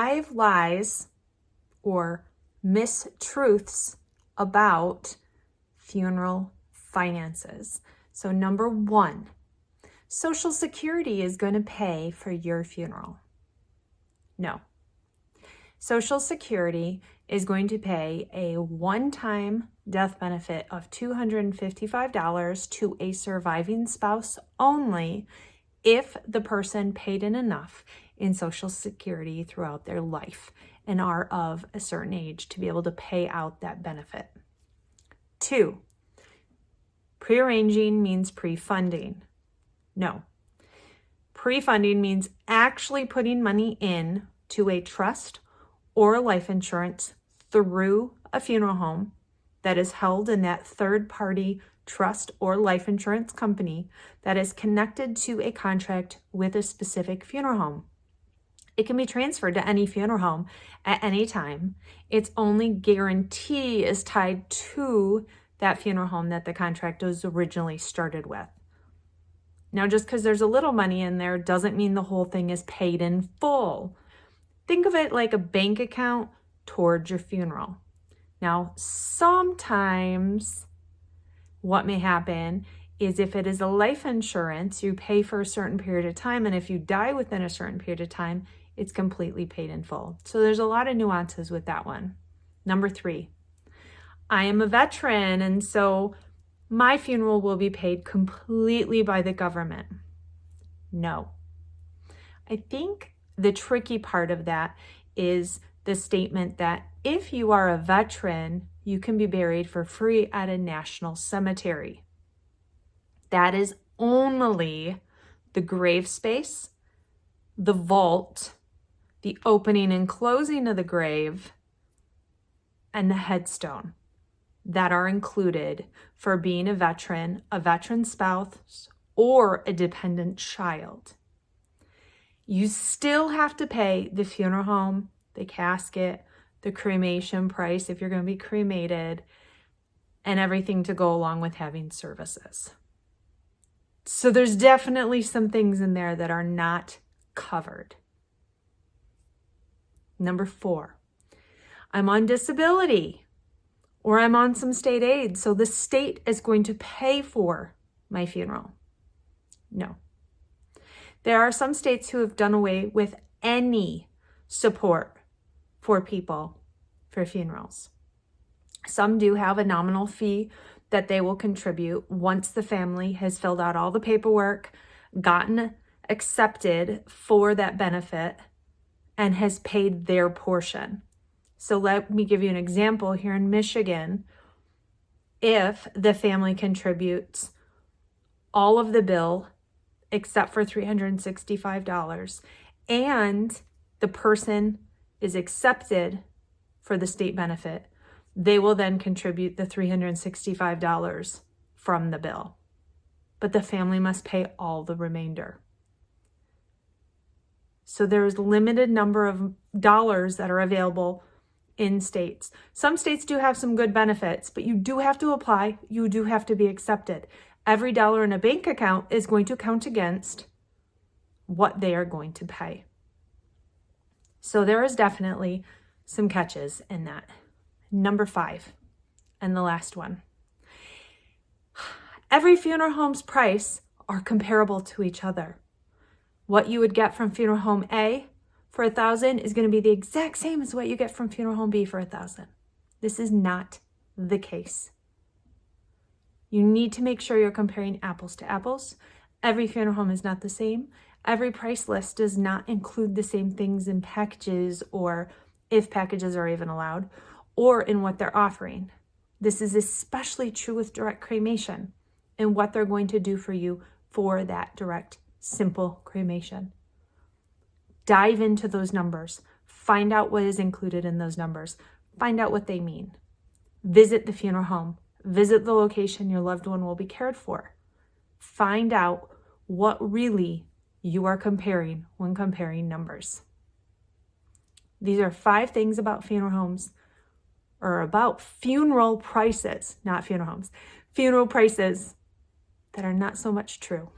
5 lies or mistruths about funeral finances. So number 1, Social Security is going to pay for your funeral. No. Social Security is going to pay a one-time death benefit of $255 to a surviving spouse only if the person paid in enough in Social Security throughout their life and are of a certain age to be able to pay out that benefit. 2, prearranging means pre-funding. No. Pre-funding means actually putting money in to a trust or life insurance through a funeral home that is held in that third-party trust or life insurance company that is connected to a contract with a specific funeral home. It can be transferred to any funeral home at any time. Its only guarantee is tied to that funeral home that the contract was originally started with. Now, just because there's a little money in there doesn't mean the whole thing is paid in full. Think of it like a bank account towards your funeral. Now, sometimes what may happen is if it is a life insurance, you pay for a certain period of time, and if you die within a certain period of time, it's completely paid in full. So there's a lot of nuances with that one. Number 3, I am a veteran, and so my funeral will be paid completely by the government. No. I think the tricky part of that is the statement that if you are a veteran, you can be buried for free at a national cemetery. That is only the grave space, the vault, the opening and closing of the grave, and the headstone that are included for being a veteran spouse, or a dependent child. You still have to pay the funeral home, the casket, the cremation price if you're going to be cremated, and everything to go along with having services. So there's definitely some things in there that are not covered. Number 4, I'm on disability or I'm on some state aid, so the state is going to pay for my funeral. No. There are some states who have done away with any support for people for funerals. Some do have a nominal fee that they will contribute once the family has filled out all the paperwork, gotten accepted for that benefit, and has paid their portion. So let me give you an example. Here in Michigan, if the family contributes all of the bill except for $365, and the person is accepted for the state benefit, they will then contribute the $365 from the bill. But the family must pay all the remainder. So there's limited number of dollars that are available in states. Some states do have some good benefits, but you do have to apply. You do have to be accepted. Every dollar in a bank account is going to count against what they are going to pay. So there is definitely some catches in that. Number 5, and the last one. Every funeral home's price are comparable to each other. What you would get from funeral home A for $1,000 is going to be the exact same as what you get from funeral home B for $1,000. This is not the case. You need to make sure you're comparing apples to apples. Every funeral home is not the same. Every price list does not include the same things in packages, or if packages are even allowed, or in what they're offering. This is especially true with direct cremation and what they're going to do for you for that direct, simple cremation. Dive into those numbers. Find out what is included in those numbers. Find out what they mean. Visit the funeral home. Visit the location your loved one will be cared for. Find out what really you are comparing when comparing numbers. These are 5 things about funeral homes, or about funeral prices, not funeral homes, funeral prices that are not so much true.